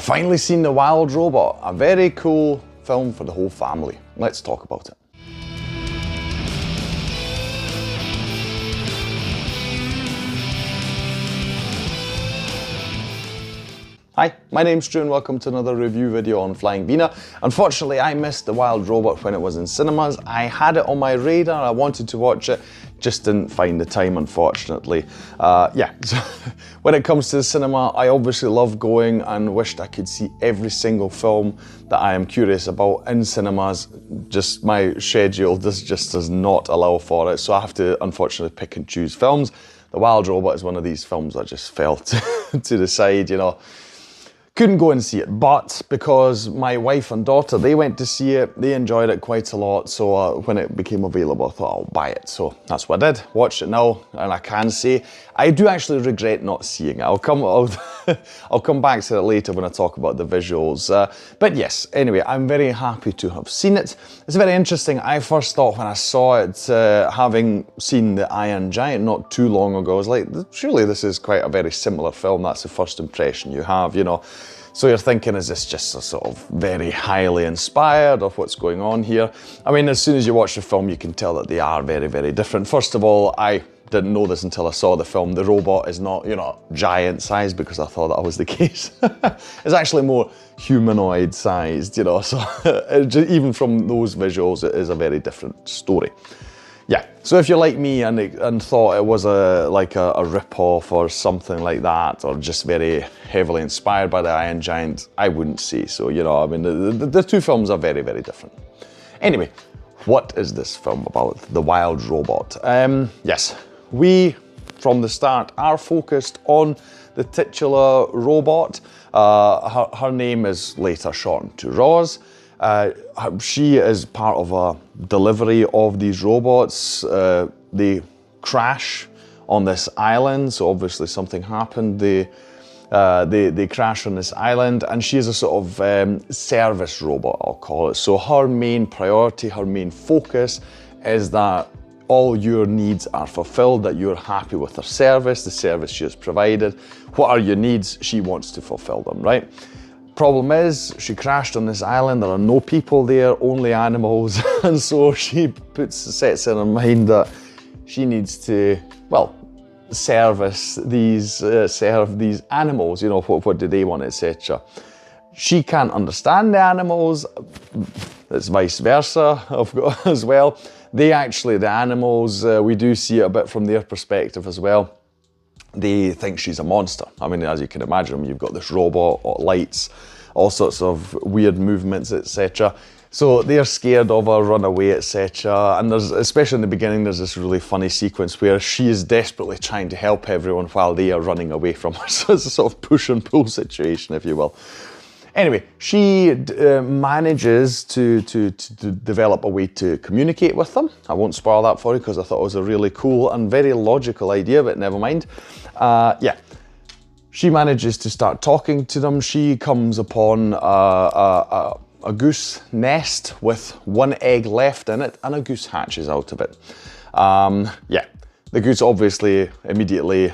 finally seen The Wild Robot, a very cool film for the whole family. Let's talk about it. Hi, my name's Stu and welcome to another review video on Flying Wiener. Unfortunately, I missed The Wild Robot when it was in cinemas. I had it on my radar, I wanted to watch it, just didn't find the time, unfortunately. So when it comes to the cinema, I obviously love going and wished I could see every single film that I am curious about in cinemas. Just my schedule just does not allow for it, so I have to unfortunately pick and choose films. The Wild Robot is one of these films I just fell to the side, you know. Couldn't go and see it, but because my wife and daughter, they went to see it, they enjoyed it quite a lot, so when it became available, I thought I'll buy it. So that's what I did, watched it now, and I can say, I do actually regret not seeing it. I'll come back to it later when I talk about the visuals. But yes, anyway, I'm very happy to have seen it. It's very interesting. I first thought when I saw it, having seen The Iron Giant not too long ago, I was like, surely this is quite a very similar film. That's the first impression you have, you know. So you're thinking, is this just a sort of very highly inspired of what's going on here? I mean, as soon as you watch the film, you can tell that they are very, very different. First of all, I didn't know this until I saw the film. The robot is not, you know, giant sized, because I thought that was the case. It's actually more humanoid sized, you know, so even from those visuals, it is a very different story. Yeah, so if you're like me and thought it was like a rip-off or something like that, or just very heavily inspired by The Iron Giant, I wouldn't say so, you know. I mean, the two films are very, very different. Anyway, what is this film about? The Wild Robot. Yes, we, from the start, are focused on the titular robot. Her name is later shortened to Roz. She is part of a delivery of these robots. They crash on this island, so obviously something happened. They crash on this island, and she is a sort of service robot, I'll call it. So her main priority, her main focus is that all your needs are fulfilled, that you're happy with her service, the service she has provided. What are your needs? She wants to fulfill them, right? Problem is, she crashed on this island, there are no people there, only animals, and so she sets in her mind that she needs to, well, serve these animals, you know, what do they want, etc. She can't understand the animals, it's vice versa as well. The animals, we do see it a bit from their perspective as well. They think she's a monster. I mean, as you can imagine, you've got this robot, lights, all sorts of weird movements, etc. So they're scared of her, run away, etc. And there's, especially in the beginning, there's this really funny sequence where she is desperately trying to help everyone while they are running away from her. So it's a sort of push and pull situation, if you will. Anyway, she manages to develop a way to communicate with them. I won't spoil that for you because I thought it was a really cool and very logical idea, but never mind. Yeah, she manages to start talking to them. She comes upon a goose nest with one egg left in it, and a goose hatches out of it. Yeah, the goose obviously immediately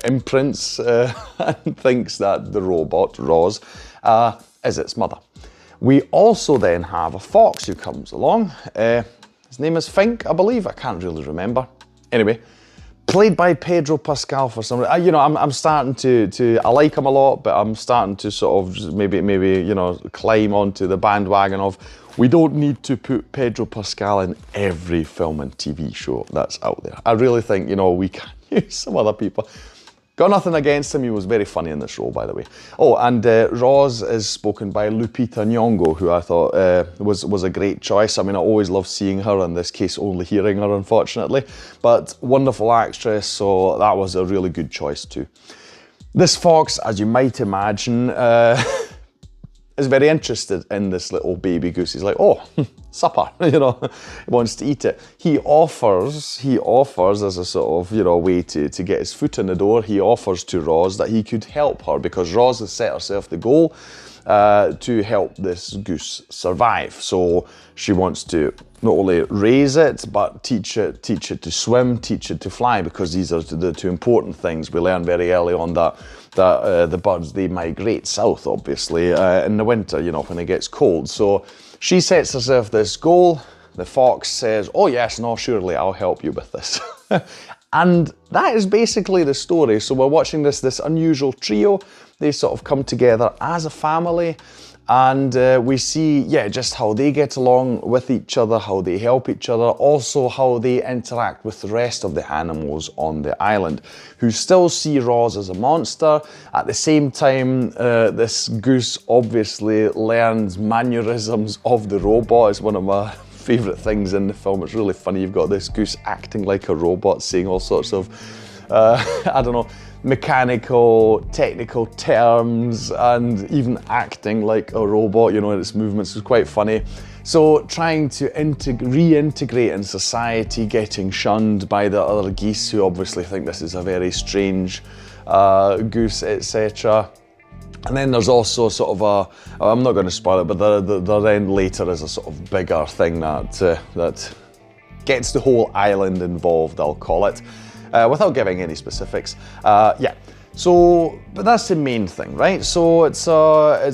imprints and thinks that the robot, Roz, is its mother. We also then have a fox who comes along. His name is Fink, I believe. I can't really remember. Anyway, played by Pedro Pascal for some reason. You know, I'm starting to I like him a lot, but I'm starting to sort of maybe you know, climb onto the bandwagon of, we don't need to put Pedro Pascal in every film and TV show that's out there. I really think, you know, we can use some other people. Got nothing against him, he was very funny in this role, by the way. Oh, and Roz is spoken by Lupita Nyong'o, who I thought was a great choice. I mean, I always love seeing her, in this case only hearing her, unfortunately. But wonderful actress, so that was a really good choice too. This fox, as you might imagine, is very interested in this little baby goose. He's like, oh, supper, you know, he wants to eat it. He offers as a sort of, you know, way to get his foot in the door, he offers to Roz that he could help her, because Roz has set herself the goal to help this goose survive. So she wants to not only raise it, but teach it to swim, teach it to fly, because these are the two important things. We learn very early on that that the birds, they migrate south, obviously, in the winter, you know, when it gets cold. So she sets herself this goal. The fox says, oh yes, no, surely I'll help you with this. And that is basically the story. So we're watching this unusual trio. They sort of come together as a family, and we see, yeah, just how they get along with each other, how they help each other, also how they interact with the rest of the animals on the island, who still see Roz as a monster. At the same time, this goose obviously learns mannerisms of the robot. It's one of my favourite things in the film. It's really funny. You've got this goose acting like a robot, saying all sorts of, I don't know, mechanical, technical terms, and even acting like a robot, you know, in its movements. Is quite funny. So trying to reintegrate in society, getting shunned by the other geese who obviously think this is a very strange goose, etc. And then there's also sort of a, I'm not going to spoil it, but the end later is a sort of bigger thing that gets the whole island involved, I'll call it. Without giving any specifics. Yeah, so, but that's the main thing, right? So it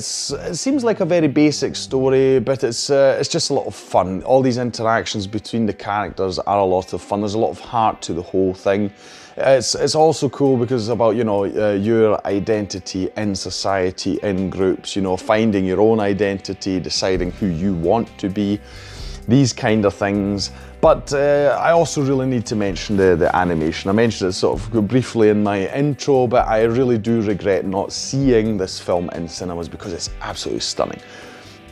seems like a very basic story, but it's just a lot of fun. All these interactions between the characters are a lot of fun. There's a lot of heart to the whole thing. It's also cool because it's about, you know, your identity in society, in groups, you know, finding your own identity, deciding who you want to be, these kind of things. But I also really need to mention the animation. I mentioned it sort of briefly in my intro, but I really do regret not seeing this film in cinemas because it's absolutely stunning.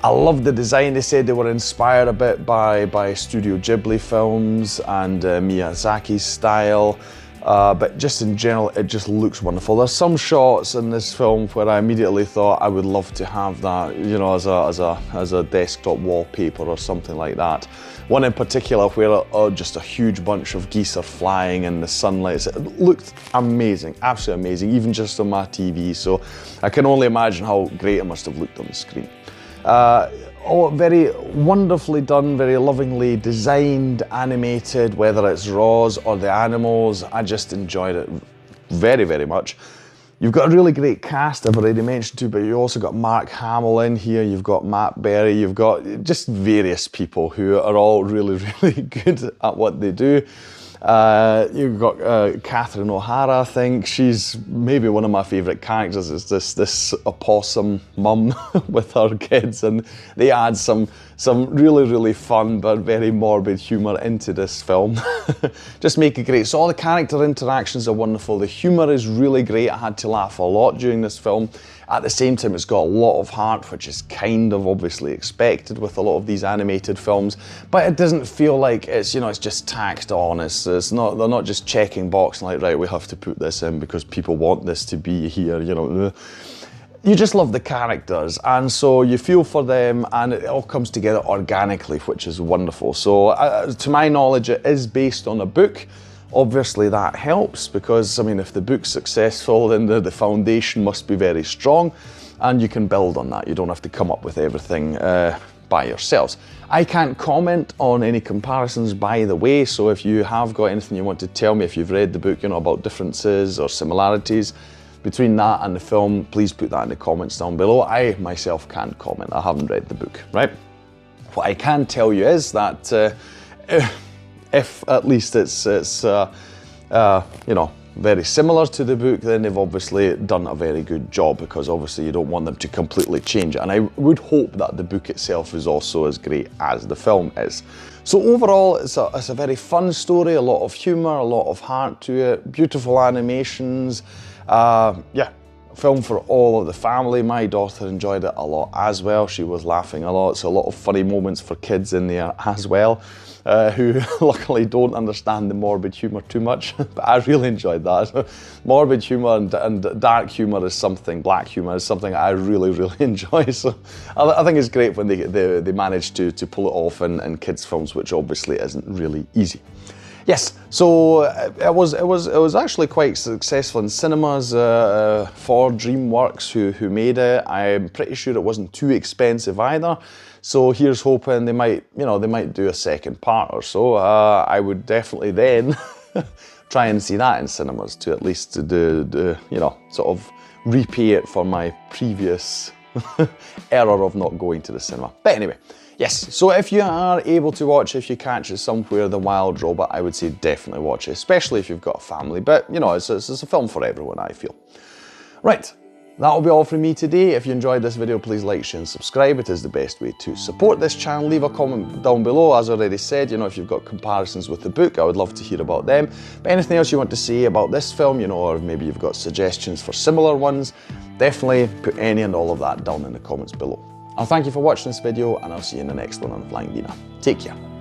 I love the design. They said they were inspired a bit by Studio Ghibli films and Miyazaki's style. But just in general, it just looks wonderful. There's some shots in this film where I immediately thought I would love to have that, you know, as a desktop wallpaper or something like that. One in particular where just a huge bunch of geese are flying in the sunlight. It looked amazing, absolutely amazing, even just on my TV. So I can only imagine how great it must have looked on the screen. Oh, very wonderfully done, very lovingly designed, animated, whether it's Roz or the animals. I just enjoyed it very, very much. You've got a really great cast, I've already mentioned too, but you also got Mark Hamill in here, you've got Matt Berry, you've got just various people who are all really, really good at what they do. You've got Catherine O'Hara, I think. She's maybe one of my favourite characters. Is this opossum mum with her kids, and they add some really, really fun but very morbid humour into this film. Just make it great. So all the character interactions are wonderful. The humour is really great. I had to laugh a lot during this film. At the same time, it's got a lot of heart, which is kind of obviously expected with a lot of these animated films, but it doesn't feel like it's, you know, it's just tacked on. It's not, they're not just checking box like, right, we have to put this in because people want this to be here, you know. You just love the characters, and so you feel for them, and it all comes together organically, which is wonderful. So to my knowledge, it is based on a book. Obviously that helps because, I mean, if the book's successful, then the foundation must be very strong, and you can build on that. You don't have to come up with everything by yourselves. I can't comment on any comparisons, by the way, so if you have got anything you want to tell me, if you've read the book, you know, about differences or similarities between that and the film, please put that in the comments down below. I myself can't comment. I haven't read the book, right? What I can tell you is that if at least it's you know, very similar to the book, then they've obviously done a very good job, because obviously you don't want them to completely change it. And I would hope that the book itself is also as great as the film is. So overall, it's a very fun story, a lot of humour, a lot of heart to it, beautiful animations. Yeah, film for all of the family. My daughter enjoyed it a lot as well. She was laughing a lot. So a lot of funny moments for kids in there as well, who luckily don't understand the morbid humour too much, but I really enjoyed that. Morbid humour and dark humour is something, black humour is something I really, really enjoy. So I think it's great when they manage to pull it off in kids' films, which obviously isn't really easy. Yes, so it was actually quite successful in cinemas for DreamWorks who made it. I'm pretty sure it wasn't too expensive either. So here's hoping they might do a second part or so. I would definitely then try and see that in cinemas to at least do you know, sort of repay it for my previous error of not going to the cinema. But anyway, yes, so if you are able to watch, if you catch it somewhere, The Wild Robot, I would say definitely watch it, especially if you've got a family. But, you know, it's a film for everyone, I feel. Right, that'll be all from me today. If you enjoyed this video, please like, share and subscribe. It is the best way to support this channel. Leave a comment down below. As I already said, you know, if you've got comparisons with the book, I would love to hear about them. But anything else you want to say about this film, you know, or maybe you've got suggestions for similar ones, definitely put any and all of that down in the comments below. And thank you for watching this video, and I'll see you in the next one on Flying Wiener. Take care.